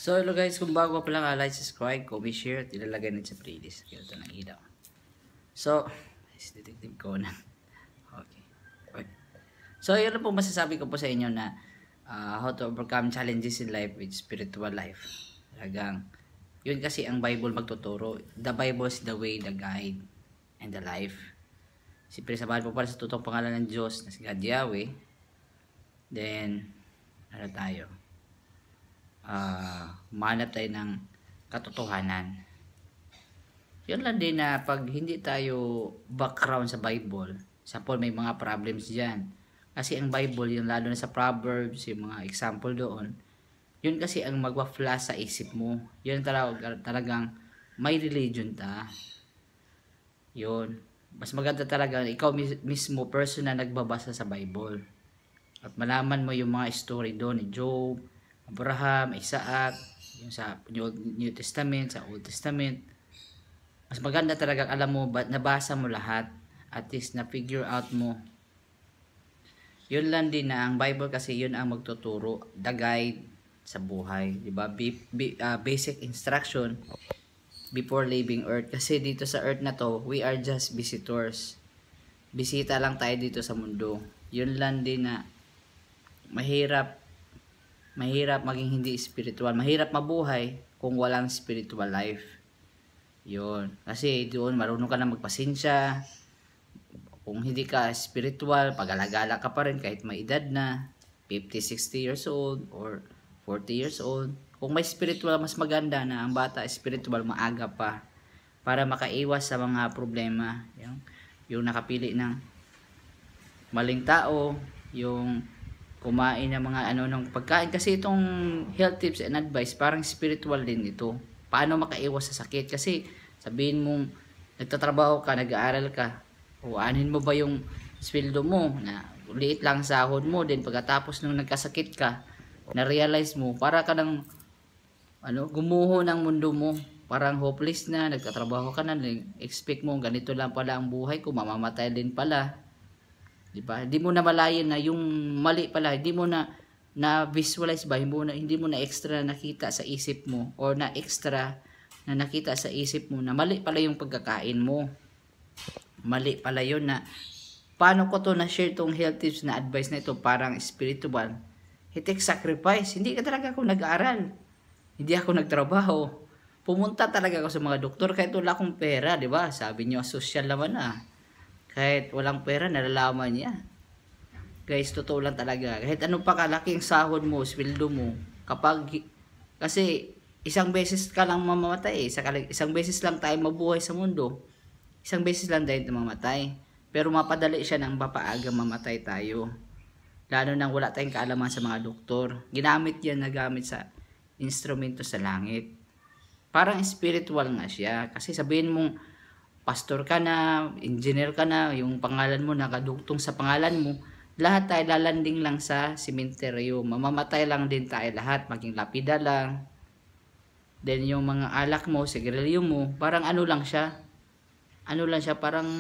So hello guys, kung bago pa lang, like, subscribe, comment, share, at ilalagay na sa playlist. Kaya ito ng ilaw. So, is Detective Conan. Okay. So yun po masasabi ko po sa inyo na how to overcome challenges in life with spiritual life. Talagang, yun kasi ang Bible magtuturo. The Bible is the way, the guide, and the life. Siyempre sabahan po pala sa totoong pangalan ng Diyos na si God Yahweh. Then, ano tayo? Manap tayo ng katotohanan. Yun lang din na pag hindi tayo background sa Bible, example may mga problems dyan. Kasi ang Bible, yung lalo na sa Proverbs, yung mga example doon, yun kasi ang magwa-flash sa isip mo. Yun talagang may religion ta. Yun. Mas maganda talaga ikaw mismo person na nagbabasa sa Bible. At malaman mo yung mga story doon ni Job, Abraham, Isaac, yung sa New Testament, sa Old Testament. Mas maganda talaga alam mo, nabasa mo lahat. At least na-figure out mo. Yun lang din na ang Bible kasi yun ang magtuturo, the guide sa buhay. Diba? Basic instruction before leaving earth. Kasi dito sa earth na to, we are just visitors. Bisita lang tayo dito sa mundo. Yun lang din na mahirap maging hindi spiritual. Mahirap mabuhay kung walang spiritual life. Yun. Kasi doon marunong ka na magpasensya. Kung hindi ka spiritual, pag-alagala ka pa rin kahit may edad na 50, 60 years old or 40 years old. Kung may spiritual, mas maganda na ang bata spiritual maaga pa para makaiwas sa mga problema. Yung nakapili ng maling tao, yung kumain ng mga ng pagkain. Kasi itong health tips and advice, parang spiritual din ito. Paano makaiwas sa sakit? Kasi sabihin mong nagtatrabaho ka, nag-aaral ka, o anin mo ba yung sweldo mo na liit lang sahod mo, din pagkatapos nung nagkasakit ka, na-realize mo, para ka ng gumuho ng mundo mo. Parang hopeless na, nagtatrabaho ka na, expect mo, ganito lang pala ang buhay ko, mamamatay din pala. Diba? Hindi mo na malayan na yung mali pala, hindi mo na visualize ba, hindi mo na extra nakita sa isip mo or na extra na nakita sa isip mo na mali pala yung pagkakain mo. Mali pala yun na paano ko to na-share tong health tips na advice na ito parang spiritual. It takes sacrifice. Hindi ka talaga ako nag-aaral. Hindi ako nagtrabaho. Pumunta talaga ako sa mga doktor kahit wala akong pera, di ba? Sabi niyo, social naman na. Kahit walang pera, nalalaman niya. Guys, totoo lang talaga. Kahit ano pa kalaking sahod mo, sweldo mo, kasi isang beses ka lang mamamatay. Isang beses lang tayo mabuhay sa mundo. Isang beses lang tayo mamamatay. Pero mapadali siya ng mapaaga mamatay tayo. Lalo nang wala tayong kaalaman sa mga doktor. Ginamit yan, nagamit sa instrumento sa langit. Parang spiritual nga siya. Kasi sabihin mong, pastor ka na, engineer ka na, yung pangalan mo nakadugtong sa pangalan mo, lahat tayo lalanding lang sa sementeryo. Mamamatay lang din tayo lahat, maging lapida lang. Then yung mga alak mo, sigarilyo mo, parang ano lang siya, parang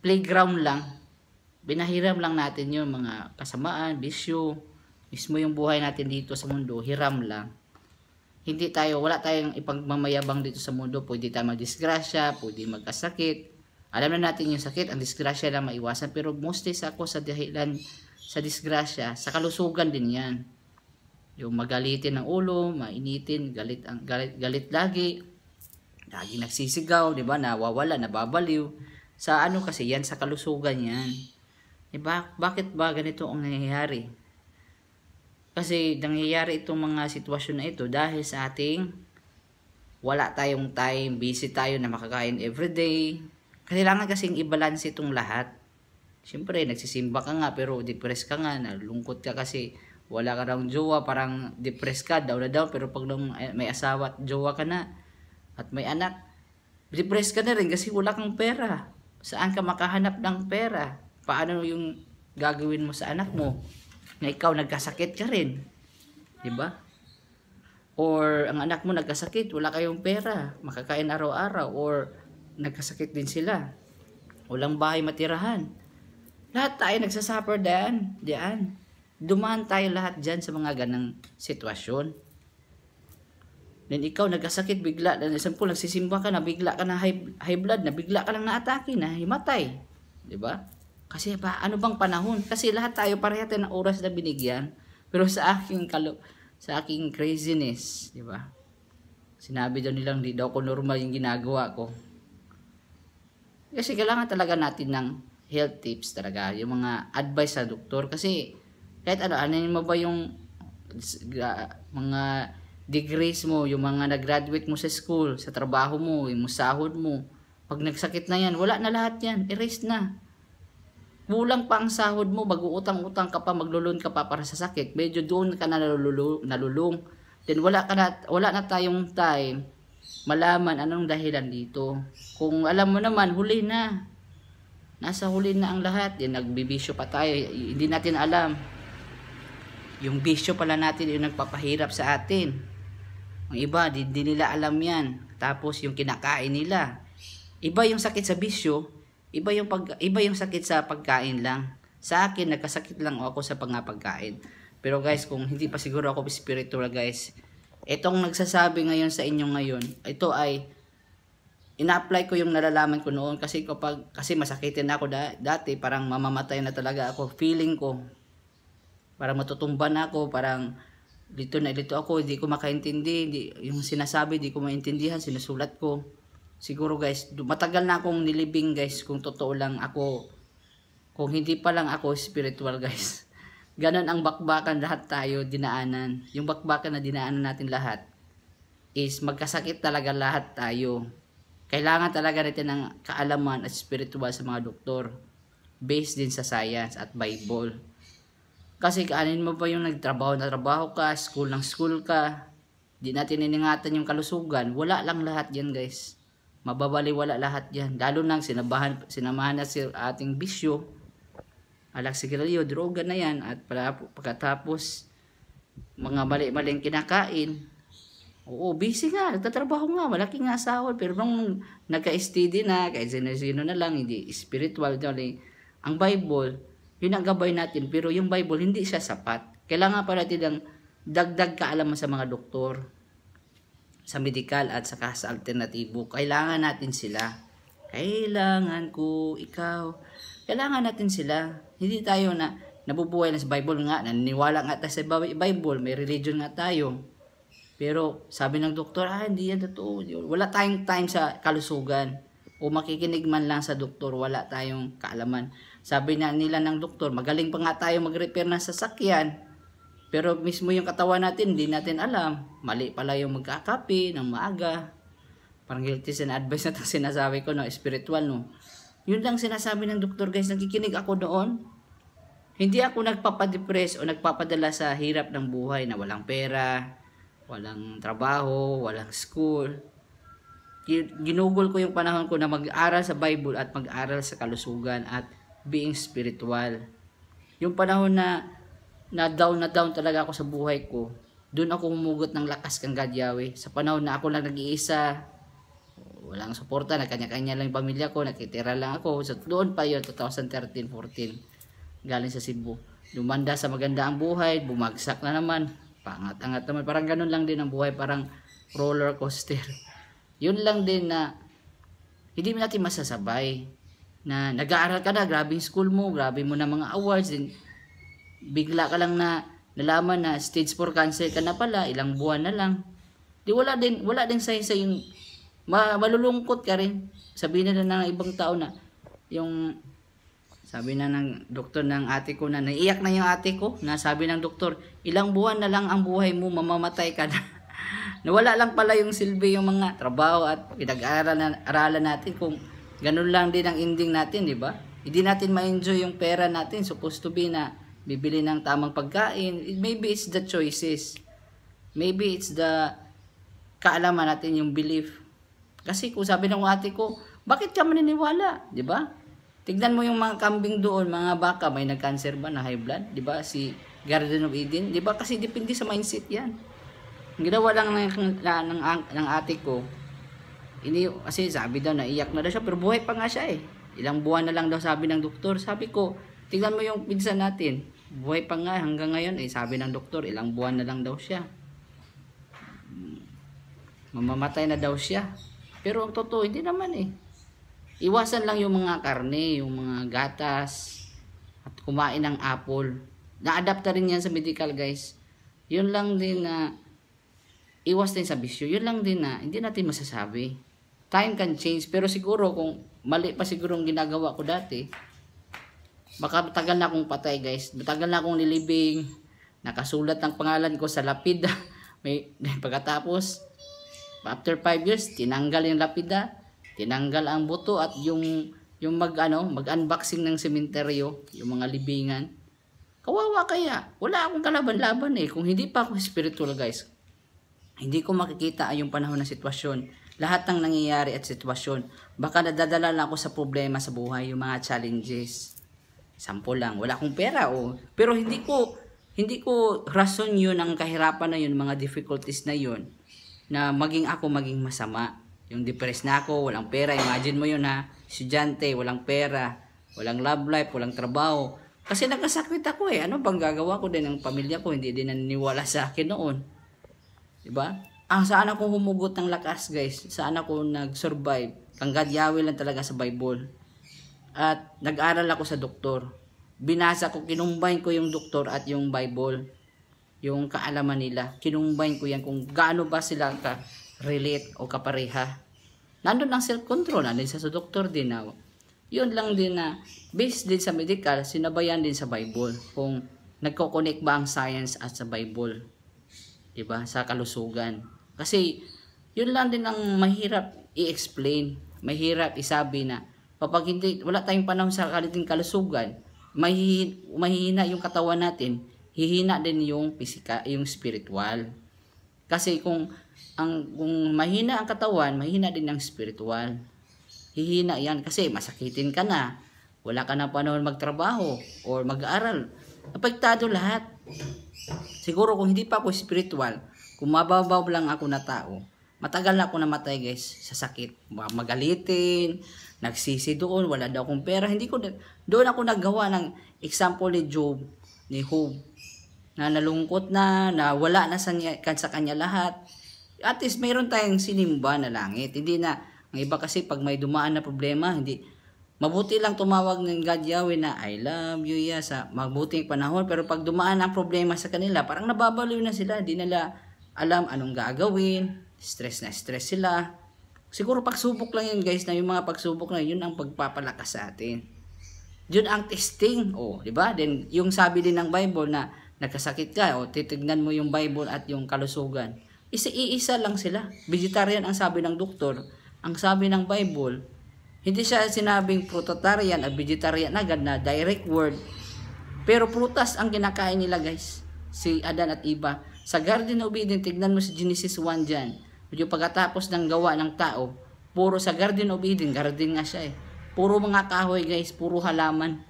playground lang. Binahiram lang natin yung mga kasamaan, bisyo, mismo yung buhay natin dito sa mundo, hiram lang. Wala tayong ipagmamayabang dito sa mundo. Pwede tayo magdisgrasya, pwede magkasakit. Alam na natin yung sakit, ang disgrasya lang maiwasan. Pero mostly sa dahilan sa disgrasya, sa kalusugan din yan. Yung magalitin ng ulo, mainitin, galit lagi. Lagi nagsisigaw, di ba? Nawawala, nababaliw. Sa kasi yan, sa kalusugan yan. Diba? Bakit ba ganito ang nangyayari? Kasi nangyayari itong mga sitwasyon na ito dahil sa ating wala tayong time, busy tayo na makakain everyday. Kailangan kasing i-balance itong lahat. Siyempre, nagsisimba ka nga pero depressed ka nga, nalungkot ka kasi wala ka ng jowa, parang depressed ka, down na down. Pero pag may asawa at jowa ka na at may anak, depressed ka na rin kasi wala kang pera. Saan ka makahanap ng pera? Paano yung gagawin mo sa anak mo? Na ikaw nagkasakit ka rin. Diba? Or ang anak mo nagkasakit, wala kayong pera, makakain araw-araw, or nagkasakit din sila. Walang bahay matirahan. Lahat tayo nagsasuffer diyan. Dumaan tayo lahat diyan sa mga ganang sitwasyon. Then ikaw nagkasakit bigla, then example nagsisimba ka na bigla ka na high blood na bigla ka lang naatake na himatay. 'Di ba? Kasi ano bang panahon? Kasi lahat tayo pareha tayo ng oras na binigyan. Pero sa aking craziness, 'di ba? Sinabi daw nilang di daw ko normal yung ginagawa ko. Kasi kailangan talaga natin ng health tips talaga, yung mga advice sa doktor kasi kahit ano mo ba yung mga degrees mo, yung mga nag-graduate mo sa school, sa trabaho mo, yung sahod mo. Pag nagsakit na yan, wala na lahat yan. Erase na. Kulang pa ang sahod mo, mag-uutang-utang ka pa, maglulun ka pa para sa sakit. Medyo doon ka na nalulung. Then wala na tayong time malaman anong dahilan dito. Kung alam mo naman, huli na. Nasa huli na ang lahat. Then nagbibisyo pa tayo. Hindi natin alam. Yung bisyo pala natin yung nagpapahirap sa atin. Ang iba, di nila alam yan. Tapos yung kinakain nila. Iba yung sakit sa bisyo, iba yung sakit sa pagkain lang. Sa akin, nagkasakit lang ako sa pagkain. Pero guys, kung hindi pa siguro ako spiritual guys, itong nagsasabi ngayon sa inyo ngayon, ito ay ina-apply ko yung nalalaman ko noon kasi masakitin ako dati, parang mamamatay na talaga ako. Feeling ko, parang matutumba na ako, parang dito ako, hindi ko makaintindi, yung sinasabi, hindi ko maintindihan, sinusulat ko. Siguro guys, matagal na akong nilibing guys, kung totoo lang ako, kung hindi pa lang ako spiritual guys. Ganon ang bakbakan lahat tayo dinaanan. Yung bakbakan na dinaanan natin lahat is magkasakit talaga lahat tayo. Kailangan talaga natin ng kaalaman at spiritual sa mga doktor, based din sa science at Bible. Kasi kaanin mo ba yung nagtrabaho na trabaho ka, school ka, di natin iningatan yung kalusugan, wala lang lahat yan guys. Mababaliwala lahat yan. Lalo nang sinamahan na si ating bisyo, alak sigarilyo, droga na yan, at pagkatapos mga mali-maling kinakain. Oo, busy nga, nagtatrabaho nga, malaki nga sahod, pero nung nagka-steady na, kahit sino na lang, hindi spiritual, ang Bible, yun ang gabay natin, pero yung Bible hindi siya sapat. Kailangan pa natin ng dagdag kaalaman sa mga doktor, sa medical at saka sa alternatibo. Kailangan natin sila. Kailangan ko, ikaw. Kailangan natin sila. Hindi tayo na nabubuhay na sa Bible nga, naniniwala nga tayo sa Bible, may religion nga tayo. Pero sabi ng doktor, hindi yan totoo. Wala tayong time sa kalusugan. O makikinig man lang sa doktor, wala tayong kaalaman. Sabi na nila ng doktor, magaling pa nga tayo mag-repair ng sasakyan. Pero mismo yung katawan natin, hindi natin alam. Mali pala yung magkakape ng maaga. Parang guilty sin advice na itong sinasabi ko, no? Spiritual, no? Yun lang sinasabi ng doktor, guys. Nakikinig ako doon. Hindi ako nagpapadepress o nagpapadala sa hirap ng buhay na walang pera, walang trabaho, walang school. Ginugol ko yung panahon ko na mag-aral sa Bible at mag-aral sa kalusugan at being spiritual. Yung panahon na down talaga ako sa buhay ko, doon ako humugot ng lakas kang God Yahweh. Sa panahon na ako lang nag-iisa, walang suporta, kanya-kanya lang yung pamilya ko, nakitira lang ako. So doon pa yun, 2013-14, galing sa Cebu. Lumanda sa maganda ang buhay, bumagsak na naman, pangat-angat naman. Parang ganun lang din ang buhay, parang roller coaster. Yun lang din na hindi natin masasabay. Na nag-aaral ka na, grabe yung school mo, grabe mo na mga awards, din bigla ka lang na nalaman na stage 4 cancer ka na pala, ilang buwan na lang. Di wala din sa yung malulungkot ka rin. Sabihin na ng ibang tao na yung sabi na ng doktor ng ate ko na naiiyak na yung ate ko, na sabi ng doktor, ilang buwan na lang ang buhay mo, mamamatay ka na. Nawala lang pala yung silbi yung mga trabaho at pinag-aralan natin kung ganun lang din ang ending natin, di ba? Hindi natin ma-enjoy yung pera natin. Supposed to be na bibili ng tamang pagkain. Maybe it's the choices. Maybe it's the kaalaman natin, yung belief. Kasi kung sabi ng ate ko, bakit ka maniniwala? Di ba? Tignan mo yung mga kambing doon, mga baka, may nag-cancer ba na high blood? Di ba? Si Garden of Eden. Di ba? Kasi depende sa mindset yan. Ang ginawa lang ng ate ko, kasi sabi daw naiyak na daw siya, pero buhay pa nga siya eh. Ilang buwan na lang daw sabi ng doktor. Sabi ko, tignan mo yung pinsan natin, buhay pa nga hanggang ngayon eh. Sabi ng doktor, ilang buwan na lang daw siya. Mamamatay na daw siya. Pero ang totoo, hindi naman eh. Iwasan lang yung mga karne, yung mga gatas, at kumain ng apple. Na-adapt na rin yan sa medical, guys. Yun lang din na iwas din sa bisyo. Yun lang din na hindi natin masasabi. Time can change. Pero siguro kung mali pa siguro ang ginagawa ko dati, baka matagal na akong patay, guys. Matagal na akong nilibing. Nakasulat ang pangalan ko sa lapida. Pagkatapos, after 5 years, tinanggal yung lapida, tinanggal ang buto at yung mag-unboxing ng sementeryo, yung mga libingan. Kawawa kaya. Wala akong kalaban-laban eh. Kung hindi pa ako spiritual, guys, hindi ko makikita yung panahon ng sitwasyon. Lahat ng nangyayari at sitwasyon. Baka nadadala lang ako sa problema sa buhay, yung mga challenges. Sample lang, wala akong pera oh. Pero hindi ko rason yun ang kahirapan na yun, mga difficulties na yun, na maging masama. Yung depressed na ako, walang pera. Imagine mo yun ha, estudyante, walang pera, walang love life, walang trabaho. Kasi nagkasakit ako eh. Ano bang gagawa ko din ng pamilya ko? Hindi din naniniwala sa akin noon. Diba? Saan ako humugot ng lakas, guys? Saan ako nag-survive? Hanggang Yahweh lang talaga sa Bible. At nag-aral ako sa doktor. Binasa ko, kinumbine ko yung doktor at yung Bible. Yung kaalaman nila. Kinumbine ko yan kung gaano ba sila ka-relate o kapareha. Nandun ang self-control. Nandun sa doktor din na. Yun lang din na based din sa medical, sinabayan din sa Bible. Kung nagko-connect ba ang science at sa Bible. Diba? Sa kalusugan. Kasi yun lang din ang mahirap i-explain. Mahirap isabi na kapag hindi, wala tayong panahon sa kaliting kalusugan, mahihina yung katawan natin, hihina din yung physical, yung spiritual. Kasi kung mahina ang katawan, mahina din ang spiritual. Hihina yan kasi masakitin ka na, wala ka na panahon magtrabaho or mag-aaral. Apektado lahat. Siguro kung hindi pa ako spiritual, kung mababaw lang ako na tao, matagal na ako namatay, guys, sa sakit. Magalitin, nagsisi doon, wala daw akong pera. Doon ako naggawa ng example ni Job, ni Job, na nalungkot na wala na sa kanya lahat. At least mayroon tayong sinimba na langit. Hindi na, ang iba kasi pag may dumaan na problema, mabuti lang tumawag ng God Yahweh na I love you ya sa mabuting panahon. Pero pag dumaan ang problema sa kanila, parang nababaliw na sila. Di nila alam anong gagawin. Stress na stress sila. Siguro pagsubok lang yun, guys, na yung mga pagsubok na yun ang pagpapalakas sa atin. Yun ang testing. Di ba? Then yung sabi din ng Bible na nagkasakit ka, titignan mo yung Bible at yung kalusugan. Iisa lang sila. Vegetarian ang sabi ng doktor. Ang sabi ng Bible, hindi siya sinabing fruitarian at vegetarian agad na direct word. Pero prutas ang kinakain nila, guys. Si Adan at Eva. Sa Garden of Eden, tignan mo si Genesis 1 dyan. Yung pagkatapos ng gawa ng tao, puro sa Garden of Eden, garden nga siya eh. Puro mga kahoy, guys, puro halaman.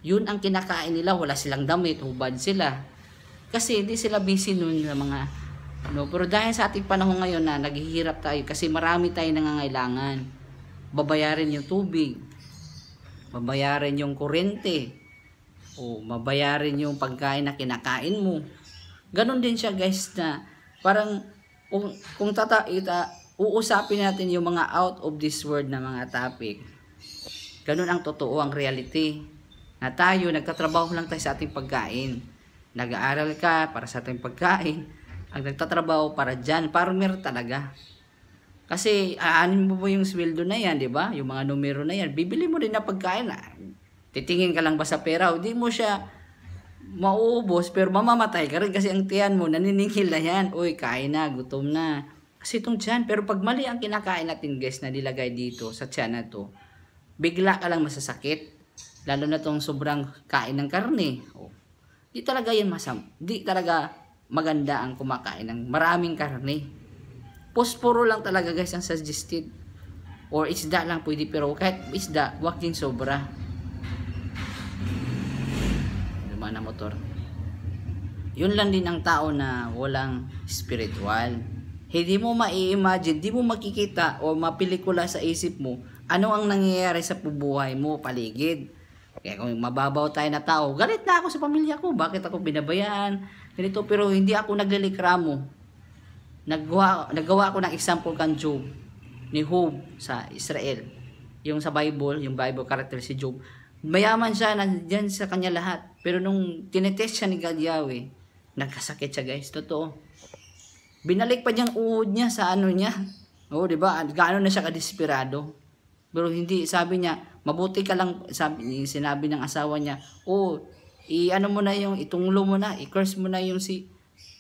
Yun ang kinakain nila, wala silang damit, hubad sila. Kasi hindi sila busy nun na mga pero dahil sa ating panahon ngayon na naghihirap tayo kasi marami tayong nangangailangan. Babayarin yung tubig, babayarin yung kuryente, o mabayarin yung pagkain na kinakain mo. Ganon din siya, guys, na parang kung uusapin natin yung mga out of this world na mga topic, ganon ang totoo, ang reality. Na tayo, nagtatrabaho lang tayo sa ating pagkain. Nag-aaral ka para sa ating pagkain. Ang nagtatrabaho para dyan, farmer talaga. Kasi aanin mo po yung sweldo na yan, di ba? Yung mga numero na yan, bibili mo rin na pagkain. Titingin ka lang ba sa pera? Hindi mo siya mauubos, pero mamamatay ka rin kasi ang tiyan mo, naniningil na yan. Uy, kain na, gutom na. Kasi itong tiyan, pero pag mali ang kinakain natin, guys, na nilagay dito sa tiyan na to, bigla ka lang masasakit. Lalo na itong sobrang kain ng karne. Di talaga yan di talaga maganda ang kumakain ng maraming karne. Posporo lang talaga, guys, ang suggested. Or isda lang pwede, pero kahit isda, wag din sobra. Lumana motor. Yun lang din ang tao na walang spiritual. Hindi mo ma-imagine, di mo makikita o mapelikula sa isip mo ano ang nangyayari sa buhay mo, paligid. Kaya kung mababaw tayo na tao, galit na ako sa pamilya ko, bakit ako binabayaan, ganito, pero hindi ako naglilikramo. nagawa ko ng example kan Job, ni Job sa Israel. Yung sa Bible, yung Bible character si Job. Mayaman siya, nandyan sa kanya lahat. Pero nung tinetest siya ni God Yahweh, nagkasakit siya guys, totoo. Binalik pa niyang uod niya sa ano niya. Oo, di ba? Gaano na siya kadesperado. Pero hindi, sabi niya, mabuti ka lang, sinabi ng asawa niya, ano mo na yung, itunglo mo na, i-curse mo na yung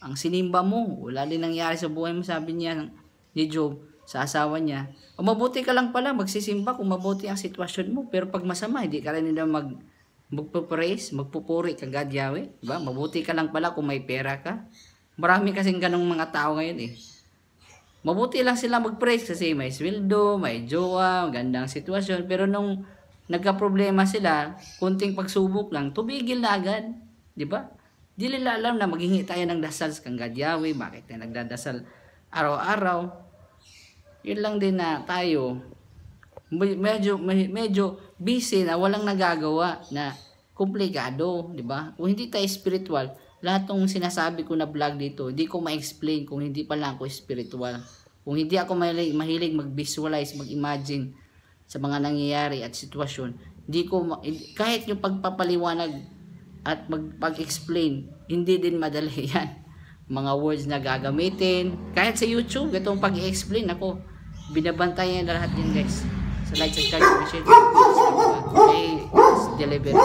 ang sinimba mo. Wala din nangyari sa buhay mo, sabi niya ni Job sa asawa niya. O mabuti ka lang pala, magsisimba kung mabuti ang sitwasyon mo. Pero pag masama, hindi ka rin na magpupraise, magpupuri ka God Yahweh. Diba? Mabuti ka lang pala kung may pera ka. Marami kasing ganong mga tao ngayon eh. Mabuti lang sila mag-praise kasi may sweldo, may jowa, magandang sitwasyon. Pero nung nagka-problema sila, kunting pagsubok lang, tumigil na agad. Di ba? Di nila alam na maghingi tayo ng dasal sa God Yahweh. Bakit tayo nagdadasal araw-araw? Yun lang din na tayo medyo busy na walang nagagawa na komplikado. Di ba? Kung hindi tayo spiritual, lahat ng sinasabi ko na vlog dito, hindi ko ma-explain kung hindi pa lang ako spiritual. Kung hindi ako mahilig mag-visualize, mag-imagine sa mga nangyayari at sitwasyon, kahit yung pagpapaliwanag at pag-explain, hindi din madali yan. Mga words na gagamitin, kahit sa YouTube, itong pag-explain, ako, binabantayan na lahat yan guys. Sa like, subscribe, share, delivery.